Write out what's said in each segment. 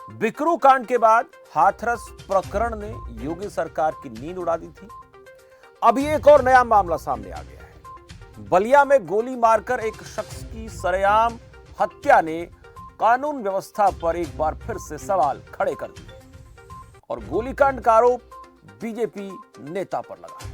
बिकरू कांड के बाद हाथरस प्रकरण ने योगी सरकार की नींद उड़ा दी थी। अभी एक और नया मामला सामने आ गया है। बलिया में गोली मारकर एक शख्स की सरेआम हत्या ने कानून व्यवस्था पर एक बार फिर से सवाल खड़े कर दिए और गोलीकांड का आरोप बीजेपी नेता पर लगा है।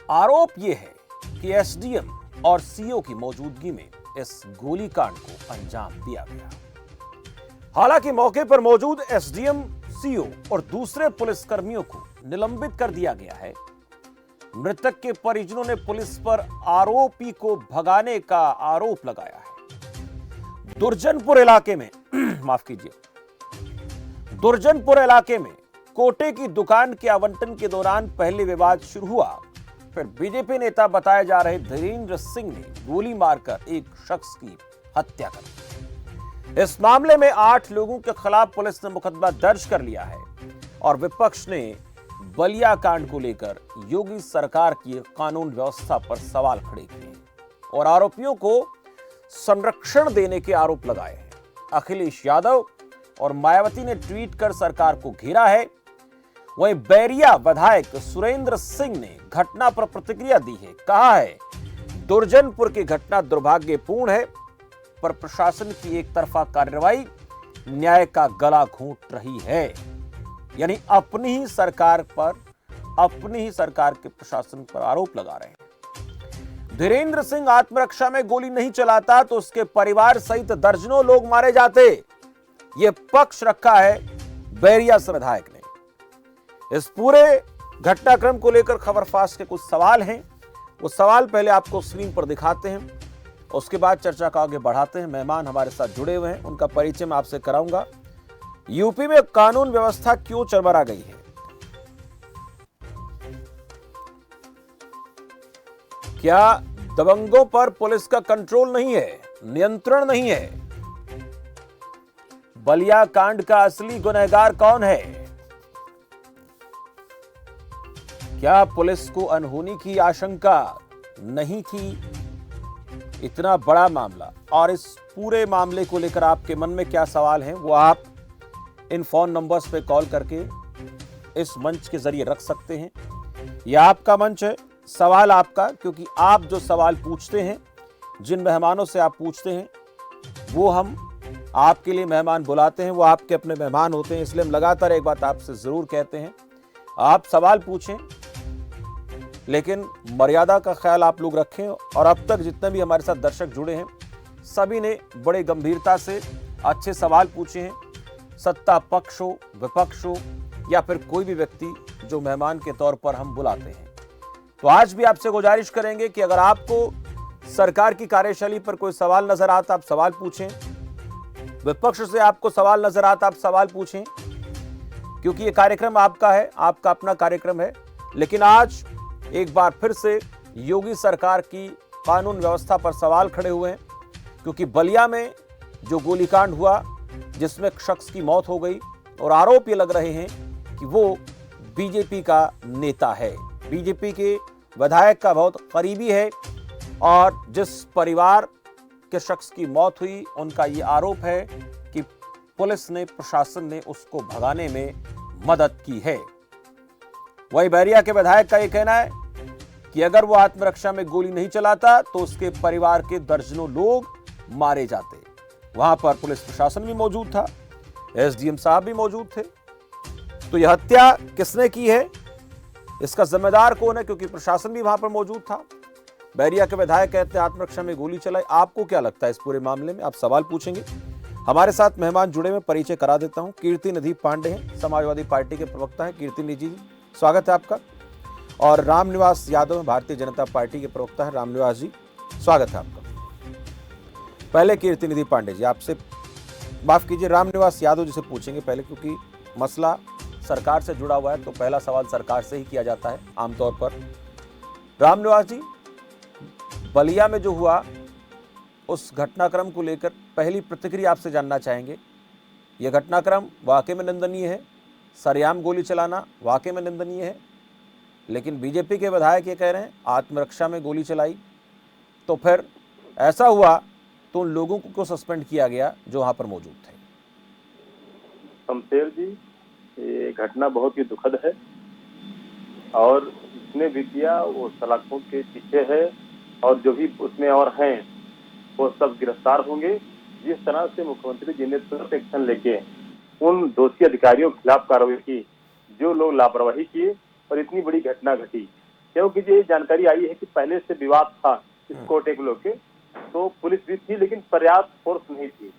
आरोप यह है कि एसडीएम और सीओ की मौजूदगी में इस गोलीकांड को अंजाम दिया गया। हालांकि मौके पर मौजूद एसडीएम, सीओ और दूसरे पुलिसकर्मियों को निलंबित कर दिया गया है। मृतक के परिजनों ने पुलिस पर आरोपी को भगाने का आरोप लगाया है। दुर्जनपुर इलाके में दुर्जनपुर इलाके में कोटे की दुकान के आवंटन के दौरान पहले विवाद शुरू हुआ, फिर बीजेपी नेता बताए जा रहे धीरेन्द्र सिंह ने गोली मारकर एक शख्स की हत्या कर दी। इस मामले में 8 लोगों के खिलाफ पुलिस ने मुकदमा दर्ज कर लिया है और विपक्ष ने बलिया कांड को लेकर योगी सरकार की कानून व्यवस्था पर सवाल खड़े किए हैं और आरोपियों को संरक्षण देने के आरोप लगाए हैं। अखिलेश यादव और मायावती ने ट्वीट कर सरकार को घेरा है। वहीं बैरिया विधायक सुरेंद्र सिंह ने घटना पर प्रतिक्रिया दी है। कहा है, दुर्जनपुर की घटना दुर्भाग्यपूर्ण है, पर प्रशासन की एक तरफा कार्रवाई न्याय का गला घोंट रही है। यानी अपनी ही सरकार के प्रशासन पर आरोप लगा रहे हैं। धीरेन्द्र सिंह आत्मरक्षा में गोली नहीं चलाता तो उसके परिवार सहित दर्जनों लोग मारे जाते, यह पक्ष रखा है बैरिया विधायक ने। इस पूरे घटनाक्रम को लेकर खबरफास्ट के कुछ सवाल हैं। वो सवाल पहले आपको स्क्रीन पर दिखाते हैं, उसके बाद चर्चा को आगे बढ़ाते हैं। मेहमान हमारे साथ जुड़े हुए हैं, उनका परिचय मैं आपसे कराऊंगा। यूपी में कानून व्यवस्था क्यों चरमरा गई है? क्या दबंगों पर पुलिस का कंट्रोल नहीं है, नियंत्रण नहीं है? बलिया कांड का असली गुनहगार कौन है? क्या पुलिस को अनहोनी की आशंका नहीं थी? इतना बड़ा मामला और इस पूरे मामले को लेकर आपके मन में क्या सवाल हैं, वो आप इन फोन नंबर्स पे कॉल करके इस मंच के जरिए रख सकते हैं। यह आपका मंच है, सवाल आपका, क्योंकि आप जो सवाल पूछते हैं, जिन मेहमानों से आप पूछते हैं, वो हम आपके लिए मेहमान बुलाते हैं, वो आपके अपने मेहमान होते हैं। इसलिए हम लगातार एक बात आपसे जरूर कहते हैं, आप सवाल पूछें लेकिन मर्यादा का ख्याल आप लोग रखें। और अब तक जितने भी हमारे साथ दर्शक जुड़े हैं, सभी ने बड़े गंभीरता से अच्छे सवाल पूछे हैं। सत्ता पक्ष हो, विपक्ष हो या फिर कोई भी व्यक्ति जो मेहमान के तौर पर हम बुलाते हैं। तो आज भी आपसे गुजारिश करेंगे कि अगर आपको सरकार की कार्यशैली पर कोई सवाल नजर आता, आप सवाल पूछें। विपक्ष से आपको सवाल नजर आता, आप सवाल पूछें, क्योंकि ये कार्यक्रम आपका है, आपका अपना कार्यक्रम है। लेकिन आज एक बार फिर से योगी सरकार की कानून व्यवस्था पर सवाल खड़े हुए हैं, क्योंकि बलिया में जो गोलीकांड हुआ, जिसमें एक शख्स की मौत हो गई और आरोप ये लग रहे हैं कि वो बीजेपी का नेता है, बीजेपी के विधायक का बहुत करीबी है और जिस परिवार के शख्स की मौत हुई, उनका ये आरोप है कि पुलिस ने, प्रशासन ने उसको भगाने में मदद की है। वही बैरिया के विधायक का यह कहना है कि अगर वो आत्मरक्षा में गोली नहीं चलाता तो उसके परिवार के दर्जनों लोग मारे जाते। वहां पर पुलिस प्रशासन भी मौजूद था, एसडीएम साहब भी मौजूद थे। तो यह हत्या किसने की है, इसका जिम्मेदार कौन है, क्योंकि प्रशासन भी वहां पर मौजूद था। बैरिया के विधायक कहते हैं आत्मरक्षा में गोली चलाई। आपको क्या लगता है इस पूरे मामले में? आप सवाल पूछेंगे। हमारे साथ मेहमान जुड़े में, परिचय करा देता हूं। कीर्तिनिधि पांडे हैं, समाजवादी पार्टी के प्रवक्ता है। कीर्तिनिधि जी, स्वागत है आपका। और रामनिवास यादव भारतीय जनता पार्टी के प्रवक्ता है। रामनिवास जी, स्वागत है आपका। पहले कीर्तिनिधि पांडे जी, आपसे माफ कीजिए, रामनिवास यादव जी से पूछेंगे पहले, क्योंकि मसला सरकार से जुड़ा हुआ है, तो पहला सवाल सरकार से ही किया जाता है आमतौर पर। रामनिवास जी, बलिया में जो हुआ उस घटनाक्रम को लेकर पहली प्रतिक्रिया आपसे जानना चाहेंगे। यह घटनाक्रम वाकई में निंदनीय है सरेआम गोली चलाना वाकई में निंदनीय है, लेकिन बीजेपी के विधायक ये कह रहे हैं आत्मरक्षा में गोली चलाई। तो फिर ऐसा हुआ तो उन लोगों को सस्पेंड किया गया जो वहां पर मौजूद थे। शमशेर जी, ये घटना बहुत ही दुखद है और जिसने भी किया वो सलाखों के पीछे है और जो भी उसमें और हैं वो सब गिरफ्तार होंगे। जिस तरह से मुख्यमंत्री जी ने तुरंत एक्शन लेके उन दोषी अधिकारियों के खिलाफ कार्रवाई की जो लोग लापरवाही किए और इतनी बड़ी घटना घटी, क्योंकि ये जानकारी आई है कि पहले से विवाद था इस कोटे को लेके, तो पुलिस भी थी लेकिन पर्याप्त फोर्स नहीं थी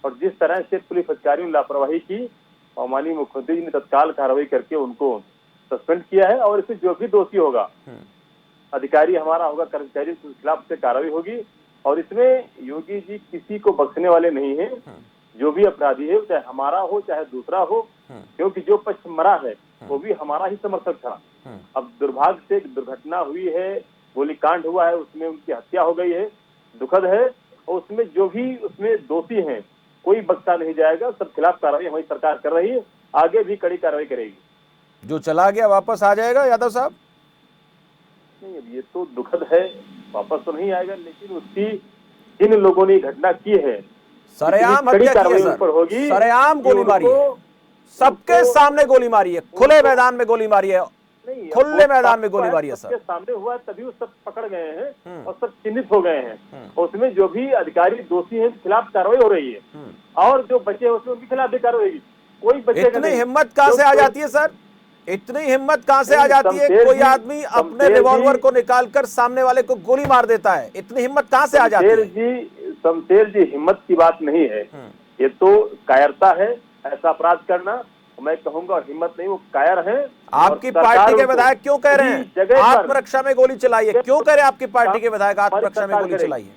और जिस तरह से पुलिस अधिकारियों ने लापरवाही की और माननीय मुख्यमंत्री जी ने तत्काल कार्रवाई करके उनको सस्पेंड किया है और इसमें जो भी दोषी होगा, अधिकारी हमारा होगा, कर्मचारी के खिलाफ से कार्रवाई होगी और इसमें योगी जी किसी को बख्शने वाले नहीं है। जो भी अपराधी है चाहे हमारा हो चाहे दूसरा हो, क्योंकि जो पक्ष मरा है वो भी हमारा ही समर्थक था। अब दुर्भाग्य से एक दुर्घटना हुई है, गोलीकांड हुआ है, उसमें उनकी हत्या हो गई है, दुखद है और उसमें जो भी उसमें दोषी हैं कोई बख्शा नहीं जाएगा। सब खिलाफ कार्रवाई हमारी सरकार कर रही है, आगे भी कड़ी कार्रवाई करेगी। जो चला गया वापस आ जाएगा यादव साहब? नहीं, अब ये तो दुखद है, वापस तो नहीं आएगा, लेकिन उसकी जिन लोगों ने घटना की है सरेआम हत्या की है सर, सरेआम गोली मारी है, सबके सामने गोली मारी है, खुले मैदान में गोली मारी है, खुले मैदान में गोली मारी है सर। सामने हुआ तभी वो सब पकड़ गए हैं और सब चिन्हित हो गए हैं। उसमें जो भी अधिकारी दोषी हैं खिलाफ कार्रवाई हो रही है और जो बचे हैं उसमें उनके खिलाफ भी कार्रवाई होगी। कोई बच्चे इतनी हिम्मत कहां से आ जाती है सर? इतनी हिम्मत कहां से आ जाती है? कोई आदमी अपने रिवॉल्वर को निकालकर सामने वाले को गोली मार देता है, इतनी हिम्मत कहां से आ जाती है? शमशेर जी, हिम्मत की बात नहीं है, ये तो कायरता है ऐसा अपराध करना। मैं कहूंगा हिम्मत नहीं, वो कायर है। आपकी पार्टी के विधायक क्यों कह रहे हैं आत्मरक्षा में गोली चलाई है? क्यों कह रहे हैं आपकी पार्टी के विधायक आत्मरक्षा में गोली चलाई है?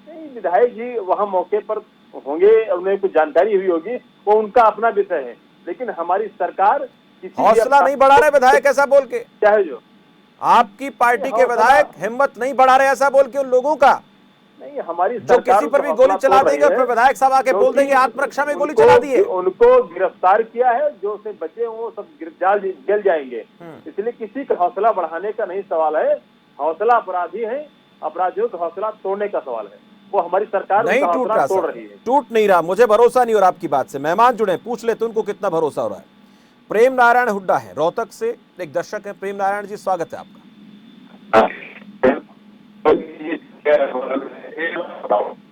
नहीं, विधायक जी वहां मौके पर होंगे, उन्हें कुछ जानकारी हुई होगी, वो उनका अपना विषय है, लेकिन हमारी सरकार हौसला नहीं बढ़ा रहे विधायक ऐसा बोल के? चाहे जो आपकी पार्टी के विधायक हिम्मत नहीं बढ़ा रहे ऐसा बोल के उन लोगों का? नहीं, हमारी जो किसी पर भी गोली चला देंगे फिर विधायक साहब आके बोल देंगे आत्मरक्षा में गोली चला दी है। उनको गिरफ्तार किया है, जो से बचे वो सब जल जाएंगे, इसलिए किसी का हौसला बढ़ाने का नहीं सवाल है। हौसला अपराधी है, अपराधियों का हौसला तोड़ने का सवाल है, वो हमारी सरकार नहीं टूट रहा, तोड़ रही है। टूट नहीं रहा, मुझे भरोसा नहीं हो रहा आपकी बात से। मेहमान जुड़े, पूछ लेते उनको कितना भरोसा हो रहा है। प्रेम नारायण हुड्डा है, रोहतक से एक दर्शक है। प्रेम नारायण जी, स्वागत है आपका।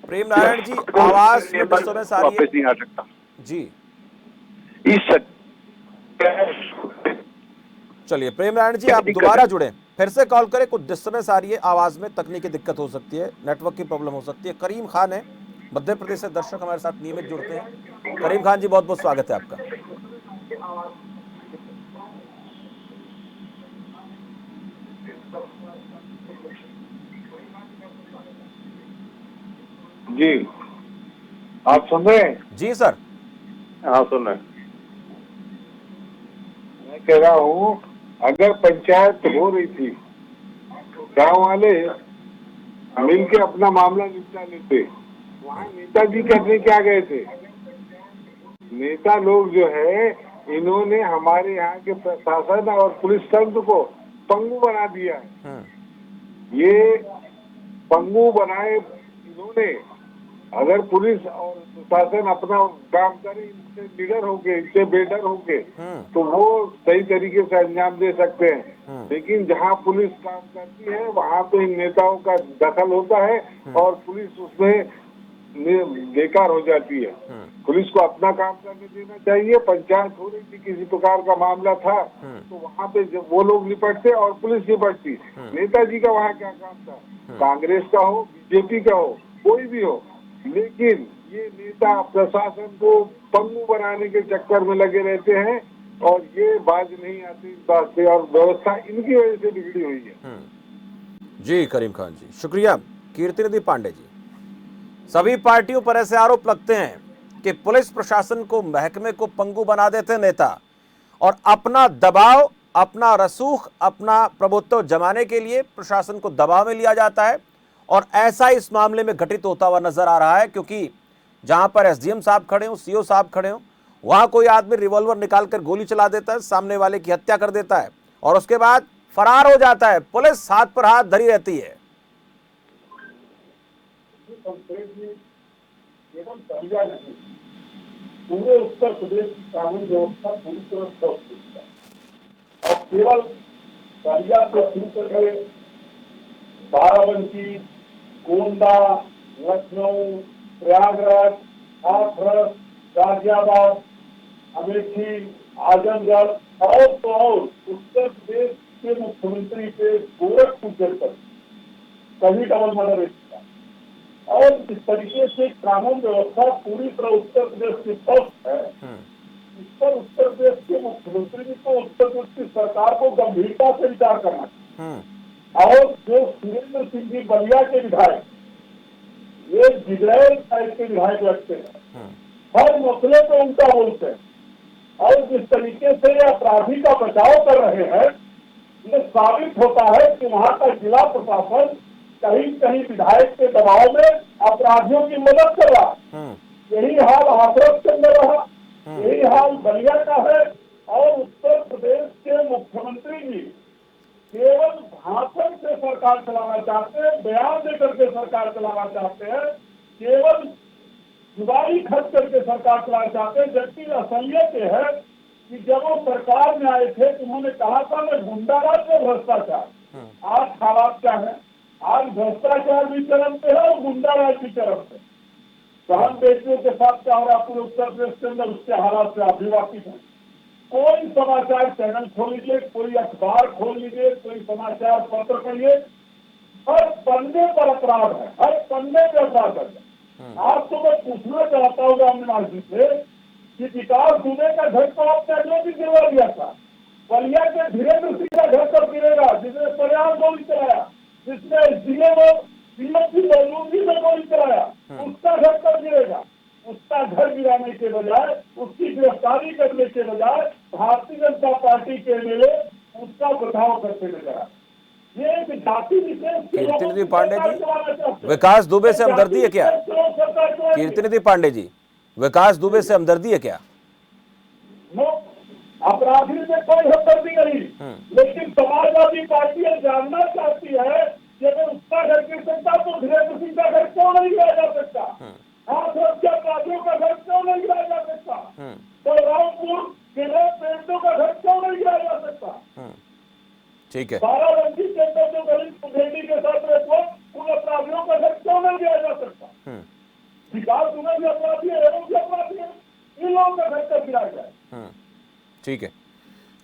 प्रेम नारायण जी, आवाज में डिस्टर्बेंस आ रही है। नहीं आ सकता जी, चलिए प्रेम नारायण जी आप दोबारा जुड़े, फिर से कॉल करें, कुछ डिस्टर्बेंस आ रही है, आवाज में तकनीकी दिक्कत हो सकती है, नेटवर्क की प्रॉब्लम हो सकती है। करीम खान है, मध्य प्रदेश से दर्शक हमारे साथ नियमित जुड़ते हैं। करीम खान जी, बहुत बहुत स्वागत है आपका। जी, आप सुन रहे हैं? जी सर। हाँ, सुन रहे हैं। मैं कह रहा हूँ, अगर पंचायत हो रही थी, गांव वाले मिलके अपना मामला निपटा लेते। वहाँ नेताजी करने क्या गए थे? नेता लोग जो है, इन्होंने हमारे यहाँ के प्रशासन और पुलिस तंत्र को पंगु बना दिया है। ये पंगु बनाए इन्होंने। अगर पुलिस और प्रशासन अपना काम करे, इनसे निडर होके, इनसे बेडर होके, तो वो सही तरीके से अंजाम दे सकते हैं। लेकिन जहाँ पुलिस काम करती है वहाँ पे इन नेताओं का दखल होता है और पुलिस उसमें बेकार हो जाती है। पुलिस को अपना काम करने देना चाहिए। पंचायत हो रही थी, किसी प्रकार का मामला था, तो वहाँ पे जब वो लोग निपटते और पुलिस निपटती। नेताजी का वहाँ क्या काम था? कांग्रेस का हो, बीजेपी का हो, कोई भी हो, लेकिन ये नेता प्रशासन को पंगु बनाने के चक्कर में लगे रहते हैं और ये बाज नहीं आती इस बात से, और व्यवस्था इनकी वजह से बिगड़ी हुई है। जी करीम खान जी, शुक्रिया। कीर्तिनिधि पांडे जी, सभी पार्टियों पर ऐसे आरोप लगते हैं कि पुलिस प्रशासन को, महकमे को पंगु बना देते हैं नेता, और अपना दबाव, अपना रसूख, अपना प्रभुत्व जमाने के लिए प्रशासन को दबाव में लिया जाता है। और ऐसा इस मामले में घटित होता हुआ नजर आ रहा है, क्योंकि जहां पर एसडीएम साहब खड़े हों, सीओ साहब खड़े हों, वहां कोई आदमी रिवॉल्वर निकालकर गोली चला देता है, सामने वाले की हत्या कर देता है और उसके बाद फरार हो जाता है। पुलिस हाथ पर हाथ धरी रहती है। पूरे उत्तर प्रदेश की कानून व्यवस्था पूरी तरह ध्वस्त है और केवल दरिया से शुरू करके बाराबंकी, गोंडा, लखनऊ, प्रयागराज, हाथरस, गाजियाबाद, अमेठी, आजमगढ़ और उत्तर प्रदेश के मुख्यमंत्री के गोरखपुर जनपद सभी डबल मर्डर और इस तरीके से कानून व्यवस्था पूरी तरह उत्तर प्रदेश की ध्वस्त है। इस पर उत्तर प्रदेश के मुख्यमंत्री जी को उत्तर प्रदेश की सरकार को गंभीरता से विचार करना चाहिए। और जो सुरेंद्र सिंह जी बलिया के विधायक, ये जिग्रैल टाइप के विधायक लगते हैं, हर मसले पर उनका बोलते हैं और जिस तरीके से ये अपराधी का बचाव कर रहे हैं, ये साबित होता है कि वहाँ का जिला प्रशासन कहीं कहीं विधायक के दबाव में अपराधियों की मदद कर रहा। यही हाल हाथरस के अंदर रहा, यही हाल बलिया का है। और उत्तर प्रदेश के मुख्यमंत्री जी केवल भाषण से सरकार चलाना चाहते हैं, बयान देकर के सरकार चलाना चाहते हैं, केवल जुबानी खर्च करके सरकार चलाना चाहते हैं। जबकि असलियत ये है कि जब वो सरकार में आए थे तो उन्होंने कहा था मैं गुंडाराज में भ्रष्टाचार। आज हालात क्या है? आज भ्रष्टाचार भी चरम पे है और गुंडाराज भी चरम पे। बहन बेटियों के साथ क्या हो रहा पूरे उत्तर प्रदेश के अंदर, उसके हालात से आप भी वाकिफ हैं। कोई समाचार चैनल खोल लीजिए, कोई अखबार खोल लीजिए, कोई समाचार पत्र पढ़िए, हर पन्ने पर अपराध है, हर पन्ने पर अपराध है। आज तो मैं पूछना चाहता हूँ रामनिवास जी से कि विकास दुबे का घर को आपने जो भी गिरवा दिया था, बलिया के धीरेन्द्र सिंह का घर कब गिरेगा जिसने पर्याप्त गोली चलाया, जिसने जिले में की मौजूदगी में गोली चलाया, उसका घर कब गिरेगा? उसका घर गिराने के बजाय, उसकी गिरफ्तारी करने के बजाय भारतीय जनता पार्टी के एमएलए उसका बचाव करते नजर आए। ये एक जाति विशेष कीर्तिनिधि पांडे जी, विकास दुबे से हमदर्दी है क्या? कीर्तिनिधि पांडे जी, विकास दुबे से हमदर्दी है क्या? अपराधी में कोई हमदर्दी नहीं, लेकिन समाजवादी पार्टी जानना चाहती है कि अगर उसका घर गिर सकता तो धीरेन्द्र सिंह का घर क्यों नहीं गिराया जा सकता? अपराधियों का घर क्यों नहीं गिराया जा सकता? तो रामपुर के पेड़ों का घर क्यों नहीं गिराया जा सकता? ठीक है। बाराबंकी के अंदर जो दलित बेटी के साथ रहते उन अपराधियों का घर क्यों नहीं गिराया जा सकता? विकास दुबे भी अपराधी है, एवं भी अपराधी है, इन लोगों का घर कब गिराया जाए? ठीक है,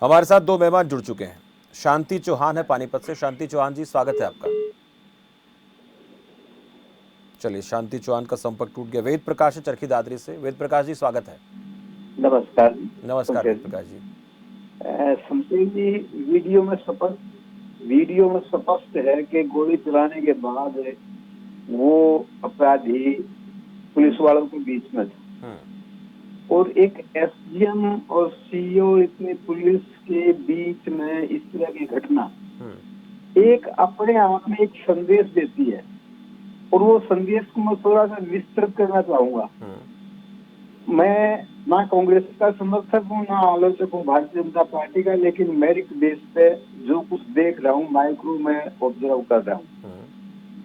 हमारे साथ दो मेहमान जुड़ चुके हैं। शांति चौहान है पानीपत से। शांति चौहान जी, स्वागत है आपका। चलिए, शांति चौहान का संपर्क टूट गया। वेद प्रकाश है चरखी दादरी से। वेद प्रकाश जी, स्वागत है। नमस्कार। नमस्कार वेद प्रकाश जी। शमशेर जी, वीडियो में स्पष्ट है कि गोली चलाने के बाद वो अपराधी पुलिस वालों के बीच में था और एक एसडीएम और सीईओ इतनी पुलिस के बीच में इस तरह की घटना एक अपने आप में एक संदेश देती है और वो संदेश को मैं थोड़ा सा विस्तृत करना चाहूंगा। मैं ना कांग्रेस का समर्थक हूँ ना आलोचक हूँ भारतीय जनता पार्टी का, लेकिन मेरिट बेस पे जो कुछ देख रहा हूँ माइक्रो में ऑब्जर्व कर रहा हूँ।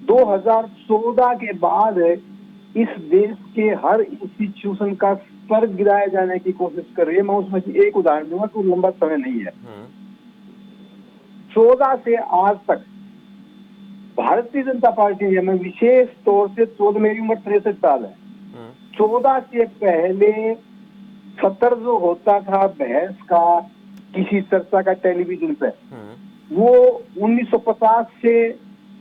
2014 के बाद इस देश के हर इंस्टीट्यूशन का स्तर गिराए जाने की कोशिश कर रही है। मैं उसमें से एक उदाहरण दूंगा, तो लंबा समय नहीं है। 14 से आज तक भारतीय जनता पार्टी ने, मैं विशेष तौर से 14, मेरी उम्र 63 साल है, 14 से पहले सत्र जो होता था बहस का किसी चर्चा का टेलीविजन पे, वो 1950 से,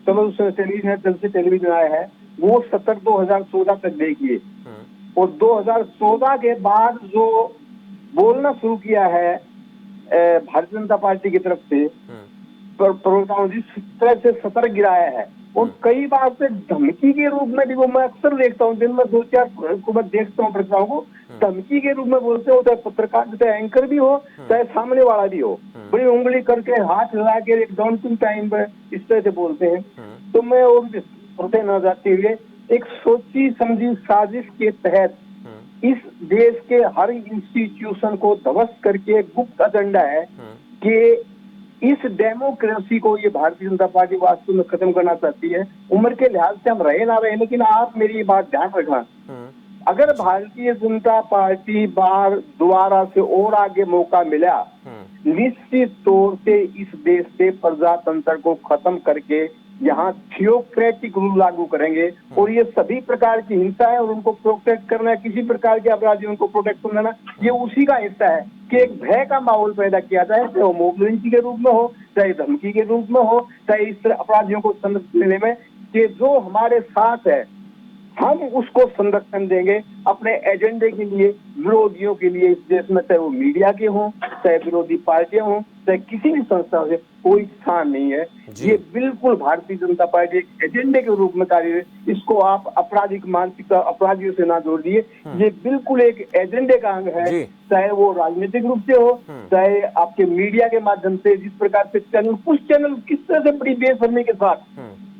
चलो टेलीविजन जब से टेलीविजन आया है, वो सत्र 2014 तक देखिए। और 2014 के बाद जो बोलना शुरू किया है भारतीय जनता पार्टी की तरफ से प्रवक्ताओं, जिस तरह से सत्र गिराया है और कई बार से धमकी के रूप में भी, वो मैं अक्सर देखता हूँ, दिन में 2-4 को मैं देखता हूँ प्रवक्ताओं को धमकी के रूप में बोलते हो, चाहे पत्रकार, चाहे एंकर भी हो, चाहे सामने वाला भी हो, बड़ी उंगली करके हाथ लगा के एक डाउन टाइम पर इस तरह से बोलते हैं। तो मैं और होते न जाते हुए एक सोची समझी साजिश के तहत इस देश के हर इंस्टीट्यूशन को ध्वस्त करके गुप्त एजेंडा है कि इस डेमोक्रेसी को ये भारतीय जनता पार्टी वास्तव में खत्म करना चाहती है। उम्र के लिहाज से हम रहे ना रहे, लेकिन आप मेरी ये बात ध्यान रखना, अगर भारतीय जनता पार्टी बार दोबारा से और आगे मौका मिला, निश्चित तौर से इस देश से प्रजातंत्र को खत्म करके यहाँ थियोक्रेटिक रूल लागू करेंगे। और ये सभी प्रकार की हिंसा है और उनको प्रोटेक्ट करना, किसी प्रकार के अपराधियों को प्रोटेक्ट करना, ये उसी का हिस्सा है कि एक भय का माहौल पैदा किया जाए, चाहे वो मॉब लिंचिंग के रूप में हो, चाहे धमकी के रूप में हो, चाहे इस तरह अपराधियों को संरक्षण देने में, कि जो हमारे साथ है हम उसको संरक्षण देंगे अपने एजेंडे के लिए, विरोधियों के लिए। इस देश में चाहे वो मीडिया के हों, चाहे विरोधी पार्टियां हों, चाहे किसी भी संस्था से, कोई स्थान नहीं है। ये बिल्कुल भारतीय जनता पार्टी एक एजेंडे के रूप में कार्य है। इसको आप आपराधिक मानसिकता, अपराधियों से ना जोड़ दिए, ये बिल्कुल एक एजेंडे का अंग है, चाहे वो राजनीतिक रूप से हो, चाहे आपके मीडिया के माध्यम से। जिस प्रकार से चैनल, कुछ चैनल किस तरह से बड़ी बेशर्मी के साथ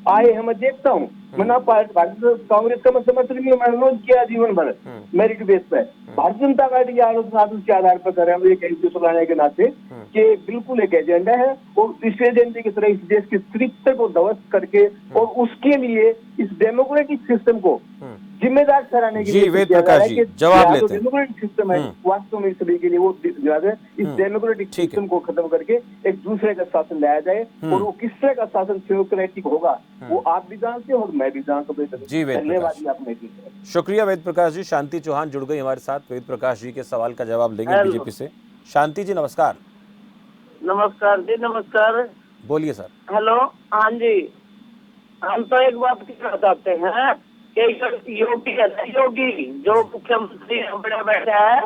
आए हैं, मैं देखता हूँ। मैं भारतीय कांग्रेस का मैं समर्थन नहीं, मैंने विरोध किया जीवन भर मेरिट बेस पे। भारतीय जनता पार्टी के आरोप के आधार पर कर रहे हैं एक एनजीओ चलाने के नाते, कि बिल्कुल एक एजेंडा है और इस एजेंडे की तरह इस देश के चरित्र को ध्वस्त करके और उसके लिए इस डेमोक्रेटिक सिस्टम को जिम्मेदार ठहराने के लिए वेद प्रकाश जी जवाब लेते हैं। डेमोक्रेटिक सिस्टम है वास्तव में सभी के लिए, वो इस डेमोक्रेटिक सिस्टम को खत्म करके एक दूसरे का शासन लाया जाए। और वो किस तरह का शासन थियोक्रेटिक होगा वो आप भी जानते हो और मैं भी जानता हूँ। धन्यवाद आपने। शुक्रिया वेद प्रकाश जी। शांति चौहान जुड़ गई हमारे साथ। वेद प्रकाश जी के सवाल का जवाब लेंगे बीजेपी से। शांति जी नमस्कार। नमस्कार जी, नमस्कार। बोलिए सर। हेलो, हाँ जी। हम तो एक बात कहना चाहते हैं कि योगी जो मुख्यमंत्री बड़े बैठे हैं,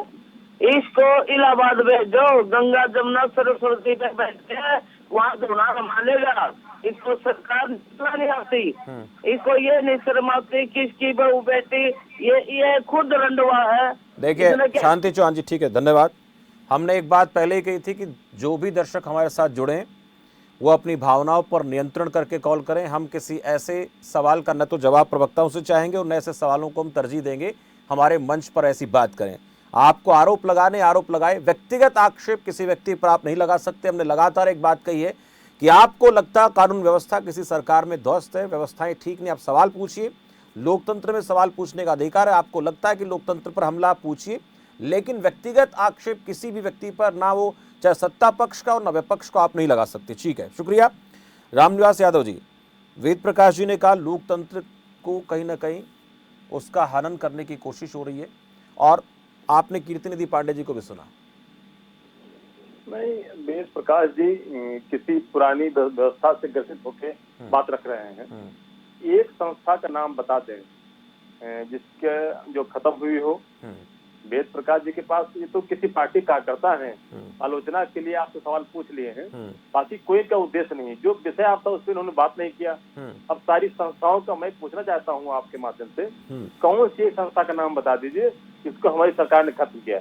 इसको इलाहाबाद भेजो, गंगा जमुना सरस्वती पे बैठते हैं, वहाँ धुना मानेगा। इसको सरकार नहीं आती, इसको ये नहीं शर्म आती, किसकी बहू बेटी, ये खुद रंडवा है। देखिए शांति चौहान जी, ठीक है, धन्यवाद। हमने एक बात पहले ही कही थी कि जो भी दर्शक हमारे साथ जुड़े वो अपनी भावनाओं पर नियंत्रण करके कॉल करें। हम किसी ऐसे सवाल का न तो जवाब प्रवक्ताओं से चाहेंगे और न ऐसे सवालों को हम तरजीह देंगे हमारे मंच पर ऐसी बात करें। आपको आरोप लगाए, व्यक्तिगत आक्षेप किसी व्यक्ति पर आप नहीं लगा सकते। हमने लगातार एक बात कही है कि आपको लगता है कानून व्यवस्था किसी सरकार में ध्वस्त है, व्यवस्थाएं ठीक नहीं, आप सवाल पूछिए। लोकतंत्र में सवाल पूछने का अधिकार है। आपको लगता है कि लोकतंत्र पर हमला, आप पूछिए, लेकिन व्यक्तिगत आक्षेप किसी भी व्यक्ति पर, ना वो चाहे सत्ता पक्ष का और ना विपक्ष को, आप नहीं लगा सकते। ठीक है, शुक्रिया। रामनिवास यादव जी, वेद प्रकाश जी ने कहा लोकतंत्र को कहीं ना कहीं उसका हनन करने की कोशिश हो रही है, और आपने कीर्तिनिधि पांडे जी को भी सुना। नहीं, वेद प्रकाश जी किसी पुरानी व्यवस्था से ग्रसित होकर बात रख रहे हैं। एक संस्था का नाम बता दें जिसके जो खत्म हुई हो। वेद प्रकाश जी के पास ये तो किसी पार्टी कार्यकर्ता हैं, आलोचना के लिए आपसे सवाल पूछ लिए हैं, बाकी कोई का उद्देश्य नहीं। जो विषय आपका उस पर उन्होंने बात नहीं किया। अब सारी संस्थाओं का मैं पूछना चाहता हूँ आपके माध्यम से, कौन सी संस्था का नाम बता दीजिए जिसको हमारी सरकार ने खत्म किया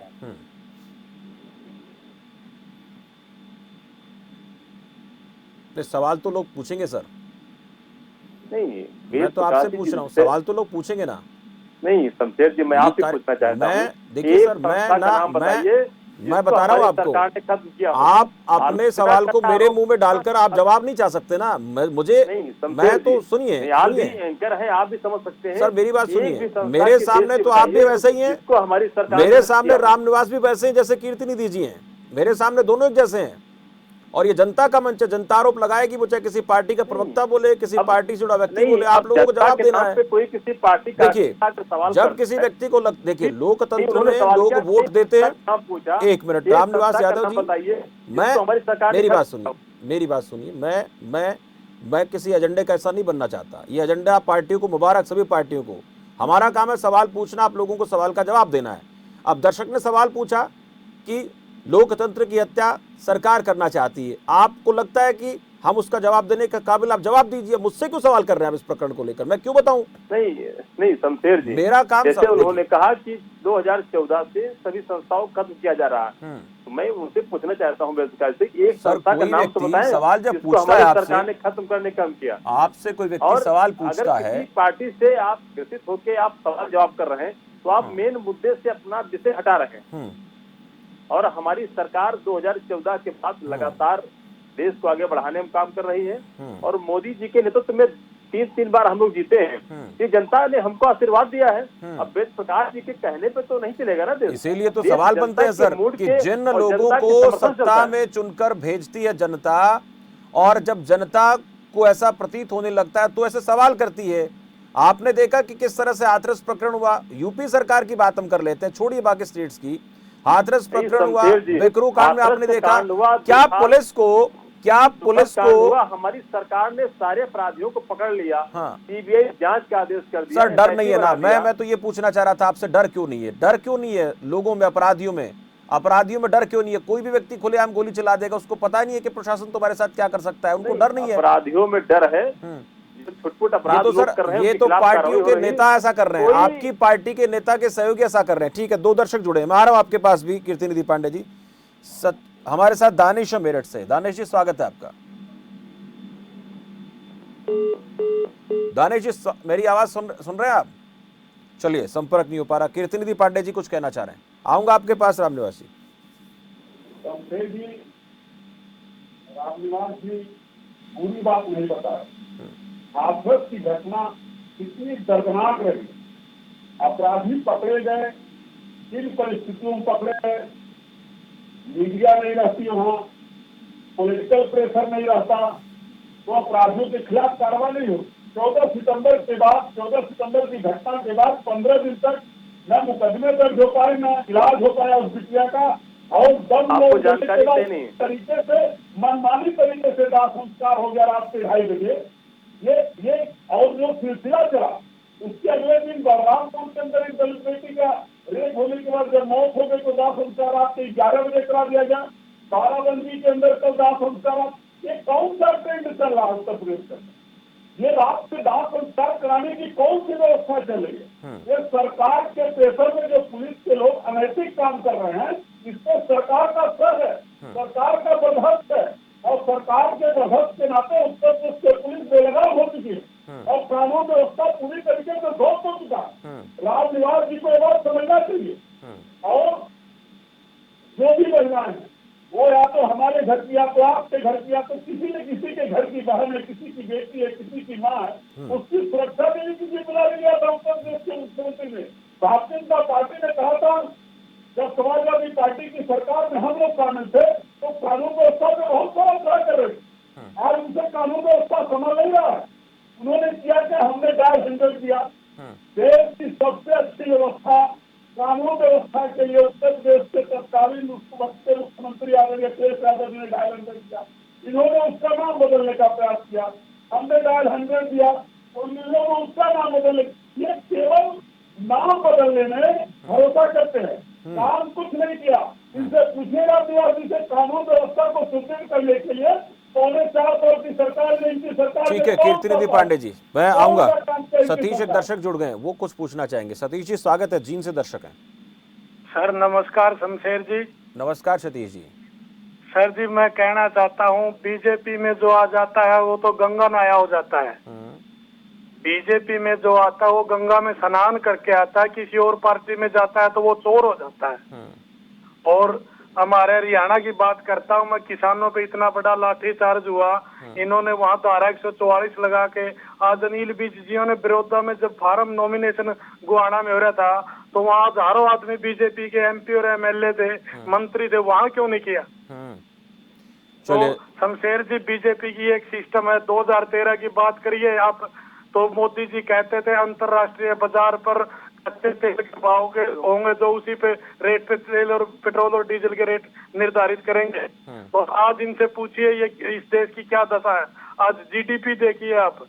है। सवाल तो लोग पूछेंगे सर। नहीं, मैं तो आपसे पूछ रहा हूँ, सवाल तो लोग पूछेंगे ना। नहीं शमशेर जी, मैं आपसे पूछना चाहता हूँ। देखिए सर, मैं बता रहा हूँ आपको, आप अपने सवाल को मेरे मुंह में डालकर आप जवाब नहीं चाह सकते ना। मुझे मैं तो सुनिए, एंकर है, आप भी समझ सकते हैं सर। मेरी बात सुनिए, मेरे सामने तो आप भी वैसे ही हैं, हमारी सरकार मेरे सामने रामनिवास भी वैसे हैं जैसे कीर्तिनिधि जी हैं। मेरे सामने दोनों एक जैसे हैं। और ये जनता का मंच है, जनता आरोप लगाएगी, वो चाहे किसी पार्टी का प्रवक्ता बोले, किसी पार्टी से जुड़ा व्यक्ति बोले, आप लोगों को जवाब देना है। कोई किसी पार्टी का देखिए, जब किसी व्यक्ति को देखिए, लोकतंत्र में लोग वोट देते हैं। एक मिनट, रामनिवास यादव जी, मेरी बात सुनिए। मैं किसी एजेंडे का ऐसा नहीं बनना चाहता। ये एजेंडा पार्टियों को मुबारक, सभी पार्टियों को। हमारा काम है सवाल पूछना, आप लोगों को सवाल का जवाब देना है। अब दर्शक ने सवाल पूछा कि लोकतंत्र की हत्या सरकार करना चाहती है, आपको लगता है कि हम उसका जवाब देने का काबिल? आप जवाब दीजिए। मुझसे क्यों सवाल कर रहे हैं आप इस प्रकरण को लेकर? मैं क्यों बताऊं? नहीं शमशेर जी, मेरा काम जैसे उन्होंने कहा कि 2014 से सभी संस्थाओं को खत्म किया जा रहा है, तो मैं उनसे पूछना चाहता हूँ एक संस्था का नाम तो बताएं सवाल जब पूछता है सरकार ने खत्म करने का काम किया। आपसे कोई व्यक्ति सवाल पूछता है, पार्टी से आप ग्रसित होकर आप सवाल जवाब कर रहे हैं, तो आप मेन मुद्दे से अपना विषय हटा रहे हैं। और हमारी सरकार 2014 के बाद लगातार देश को आगे बढ़ाने में काम कर रही है और मोदी जी के नेतृत्व में 3 बार हम लोग जीते हैं। ये जनता ने हमको आशीर्वाद दिया है। अब वेद प्रकाश जी के कहने पे तो नहीं चलेगा ना देश। इसीलिए तो सवाल बनते हैं सर कि जिन लोगों को सत्ता में चुनकर भेजती है जनता, और जब जनता को ऐसा प्रतीत होने लगता है तो ऐसे सवाल करती है। आपने देखा कि किस तरह से हाथरस प्रकरण हुआ। यूपी सरकार की बात हम कर लेते हैं, छोड़िए बाकी स्टेट्स की। हाथरस प्रकरण हुआ, बेकरू कांड में आपने देखा क्या पुलिस को हमारी सरकार ने सारे अपराधियों को पकड़ लिया। हाँ। सीबीआई जांच का आदेश कर दिया। सर डर नहीं है ना? मैं तो ये पूछना चाह रहा था आपसे, डर क्यों नहीं है? डर क्यों नहीं है लोगों में, अपराधियों में डर क्यों नहीं है? कोई भी व्यक्ति खुलेआम गोली चला देगा, उसको पता नहीं है कि प्रशासन तुम्हारे साथ क्या कर सकता है। उनको डर नहीं है। अपराधियों में डर है, छुटपुट अपराध तो सर कर रहे हैं, ये तो पार्टियों के नेता ऐसा कर रहे हैं, आपकी पार्टी के नेता के सहयोगी ऐसा कर रहे हैं। ठीक है, 2 दर्शक जुड़े हैं, मैं आ रहा हूं आपके पास भी। कीर्तिनिधि पांडे जी हमारे साथ दानिश है मेरठ से। दानिश जी स्वागत है आपका। दानिश जी मेरी आवाज सुन रहे हैं आप? चलिए, संपर्क नहीं हो पा रहा। कीर्तिनिधि पांडे जी कुछ कहना चाह रहे हैं, आऊंगा आपके पास। रामनिवासी जी पूरी बात नहीं बता रहे। हाथरस की घटना कितनी दर्दनाक रही, अपराधी पकड़े गए, किन परिस्थितियों में पकड़े गए, मीडिया नहीं रहती वहाँ, पॉलिटिकल प्रेशर नहीं रहता, तो अपराधियों के खिलाफ कार्रवाई नहीं हो। 14 सितंबर की घटना के बाद 15 दिन तक न मुकदमे दर्ज हो पाए, न इलाज हो पाया उस बिटिया का, और दम जानकारी तरीके से मनमानी तरीके से दाह संस्कार हो गया रात के 2:30 बजे। ये और जो सिलसिला चला, उसके अगले दिन बलरामपुर के अंदर एक दलित बेटी का रेप होने के बाद जब मौत हो गई तो दाह संस्कार रात के 11 बजे करा दिया गया। बाराबंदी के अंदर कल दाह संस्कार। ये कौन सा ट्रेंड चल रहा है उत्तर प्रदेश का? ये रात से दाह संस्कार कराने की कौन सी व्यवस्था चल रही है? ये सरकार के प्रेशर में जो पुलिस के लोग अनैतिक काम कर रहे हैं, इसमें सरकार का सर है, सरकार का बर्धस्त है, और सरकार के बर्धस्त के नाते उत्तर प्रदेश की पुलिस बेलगाम हो चुकी है और कानून व्यवस्था पूरी तरीके से ध्वस्त हो चुका है। रामनिवास जी को ये बात समझना चाहिए। और जो भी महिलाएं हैं वो या तो हमारे घर की, या तो आपके घर की, या तो किसी न किसी के घर की बहन है, किसी की बेटी है, किसी की माँ है, उसकी सुरक्षा देने के लिए बुला लिया था उत्तर प्रदेश के मुख्यमंत्री ने। भारतीय जनता पार्टी ने कहा था जब समाजवादी पार्टी की सरकार में हम लोग शामिल थे तो कानून व्यवस्था में बहुत बड़ा अपराध कर रहे थे। आज उनसे कानून व्यवस्था समझ नहीं रहा है। उन्होंने किया क्या? हमने डायल 100 दिया। देश की सबसे अच्छी व्यवस्था, कानून व्यवस्था के लिए उत्तर प्रदेश के तत्कालीन मुख्यमंत्री आदरणीय अखिलेश यादव ने डायल 100 दिया। इन्होंने उसका नाम बदलने का प्रयास किया, हमने डायल 100 दिया और इन लोगों ने उसका नाम बदलने। ये केवल नाम बदलने में भरोसा करते हैं, काम कुछ नहीं किया। इनसे पूछेगा निवासी से कानून व्यवस्था को सुदृढ़ करने के लिए 4.25 की सरकार ने, इनकी सरकार। ठीक है कीर्तिनिधि पांडे जी, मैं आऊंगा। सतीश एक दर्शक जुड़ गए, वो कुछ पूछना चाहेंगे। सतीश जी स्वागत है, जीन से दर्शक हैं। सर नमस्कार शमशेर जी। नमस्कार सतीश जी। सर जी मैं कहना चाहता हूँ, बीजेपी में जो आ जाता है वो तो गंगा नहाया हो जाता है। बीजेपी में जो आता है वो गंगा में स्नान करके आता है, किसी और पार्टी में जाता है तो वो चोर हो जाता है। और हमारे हरियाणा की बात करता हूँ मैं, किसानों पे इतना बड़ा लाठीचार्ज हुआ, इन्होंने वहां धारा 144 लगा के, आज अनिल विज जियों ने विरोधा में जब फार्म नॉमिनेशन गुहाना में हो रहा था तो वहाँ हजारों आदमी बीजेपी के एमपी और एमएलए थे, मंत्री थे, वहां क्यों नहीं किया? तो शमशेर जी बीजेपी की एक सिस्टम है। 2013 की बात करिए आप तो मोदी जी कहते थे अंतरराष्ट्रीय बाजार पर कच्चे तेल के भाव के होंगे जो उसी पे रेट पे तेल और पेट्रोल और डीजल के रेट निर्धारित करेंगे। तो आज इनसे पूछिए ये इस देश की क्या दशा है। आज जीडीपी देखिए आप,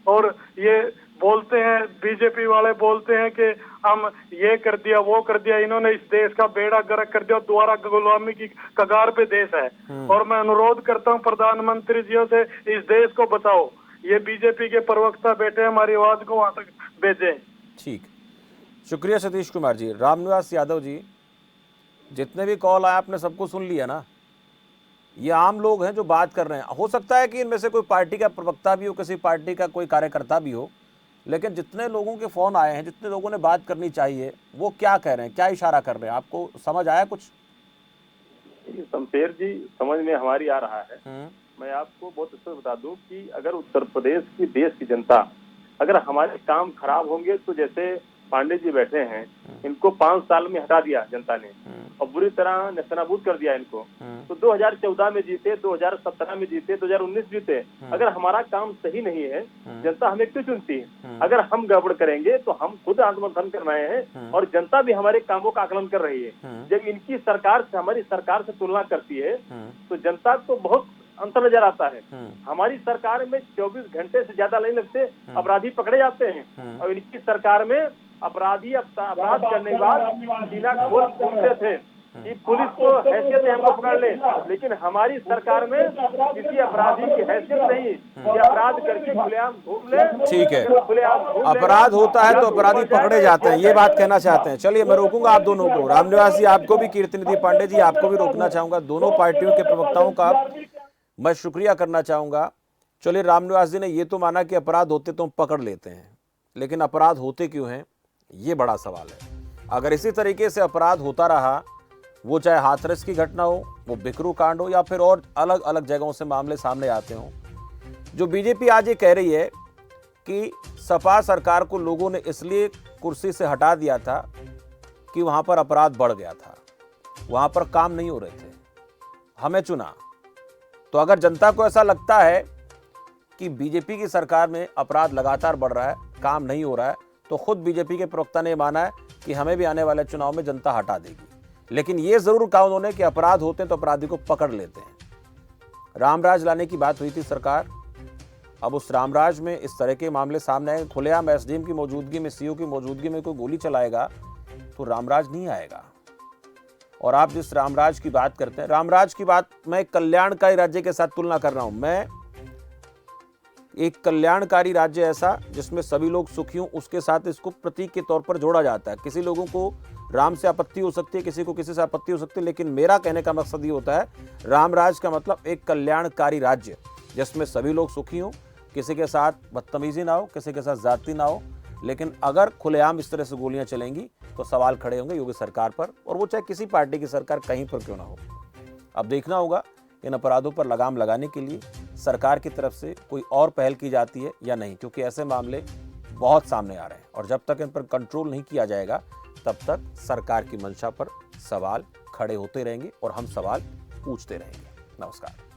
और ये बोलते हैं बीजेपी वाले बोलते हैं कि हम ये कर दिया वो कर दिया, इन्होंने इस देश का बेड़ा गर्क कर दिया, दोबारा गुलामी की कगार पे देश है। और मैं अनुरोध करता हूँ प्रधानमंत्री जियों से, इस देश को बचाओ। ये बीजेपी के प्रवक्ता बैठे हैं, हमारी आवाज को वहां तक भेजें। ठीक, शुक्रिया सतीश कुमार जी। रामनिवास यादव जी, जितने भी कॉल आए आपने सबको सुन लिया ना? ये आम लोग हैं जो बात कर रहे हैं। हो सकता है कि इनमें से कोई पार्टी का प्रवक्ता भी हो, किसी पार्टी का कोई कार्यकर्ता भी हो, लेकिन जितने लोगों के फोन आए हैं, जितने लोगों ने बात करनी चाहिए, वो क्या कह रहे हैं, क्या इशारा कर रहे हैं, आपको समझ आया कुछ? शमशेर जी, समझ में हमारी आ रहा है। मैं आपको बहुत अच्छा बता दूं कि अगर उत्तर प्रदेश की देश की जनता, अगर हमारे काम खराब होंगे तो जैसे पांडे जी बैठे हैं, इनको 5 साल में हटा दिया जनता ने और बुरी तरह नेस्तनाबूद कर दिया इनको, तो 2014 में जीते, 2017 में जीते, 2019 जीते। अगर हमारा काम सही नहीं है, जनता हमें क्यों चुनती है? अगर हम गड़बड़ करेंगे तो हम खुद आत्ममंथन कर रहे हैं और जनता भी हमारे कामों का आकलन कर रही है। जब इनकी सरकार से, हमारी सरकार से तुलना करती है तो जनता को बहुत अंतर नजर आता है। हमारी सरकार में 24 घंटे से ज्यादा नहीं लगते, अपराधी पकड़े जाते हैं, और इनकी सरकार में अपराधी अपराध करने के बाद सीना खोल पूछते थे कि पुलिस को हैसियत है हमको पकड़ ले, लेकिन हमारी सरकार में किसी अपराधी की हैसियत नहीं कि अपराध करके खुलेआम घूम ले। ठीक है, अपराध होता है तो अपराधी पकड़े जाते हैं, ये बात कहना चाहते हैं। चलिए, मैं रोकूंगा आप दोनों को, रामनिवास जी आपको भी, कीर्तिनिधि पांडे जी आपको भी रोकना चाहूंगा। दोनों पार्टियों के प्रवक्ताओं का मैं शुक्रिया करना चाहूंगा। चलिए, रामनिवास जी ने ये तो माना कि अपराध होते तो हम पकड़ लेते हैं, लेकिन अपराध होते क्यों हैं, ये बड़ा सवाल है। अगर इसी तरीके से अपराध होता रहा, वो चाहे हाथरस की घटना हो, वो बिकरू कांड हो, या फिर और अलग अलग जगहों से मामले सामने आते हों, जो बीजेपी आज ये कह रही है कि सपा सरकार को लोगों ने इसलिए कुर्सी से हटा दिया था कि वहां पर अपराध बढ़ गया था, वहां पर काम नहीं हो रहे थे, हमें चुना। तो अगर जनता को ऐसा लगता है कि बीजेपी की सरकार में अपराध लगातार बढ़ रहा है, काम नहीं हो रहा है, तो खुद बीजेपी के प्रवक्ता ने माना है कि हमें भी आने वाले चुनाव में जनता हटा देगी। लेकिन यह जरूर कहा उन्होंने कि अपराध होते हैं तो अपराधी को पकड़ लेते हैं। रामराज लाने की बात हुई थी सरकार, अब उस रामराज में इस तरह के मामले सामने आए, खुलेआम एसडीएम की मौजूदगी में, सीओ की मौजूदगी में कोई गोली चलाएगा तो रामराज नहीं आएगा। और आप जिस रामराज की बात करते हैं, रामराज की बात मैं कल्याणकारी राज्य के साथ तुलना कर रहा हूं। मैं एक कल्याणकारी राज्य ऐसा जिसमें सभी लोग सुखी हों, उसके साथ इसको प्रतीक के तौर पर जोड़ा जाता है। किसी लोगों को राम से आपत्ति हो सकती है, किसी को किसी से आपत्ति हो सकती है, लेकिन मेरा कहने का मकसद ये होता है, रामराज का मतलब एक कल्याणकारी राज्य जिसमें सभी लोग सुखी हों, किसी के साथ बदतमीजी ना हो, किसी के साथ जाति ना हो। लेकिन अगर खुलेआम इस तरह से गोलियां चलेंगी तो सवाल खड़े होंगे योगी सरकार पर, और वो चाहे किसी पार्टी की सरकार कहीं पर क्यों ना हो। अब देखना होगा इन अपराधों पर लगाम लगाने के लिए सरकार की तरफ से कोई और पहल की जाती है या नहीं, क्योंकि ऐसे मामले बहुत सामने आ रहे हैं और जब तक इन पर कंट्रोल नहीं किया जाएगा तब तक सरकार की मंशा पर सवाल खड़े होते रहेंगे और हम सवाल पूछते रहेंगे। नमस्कार।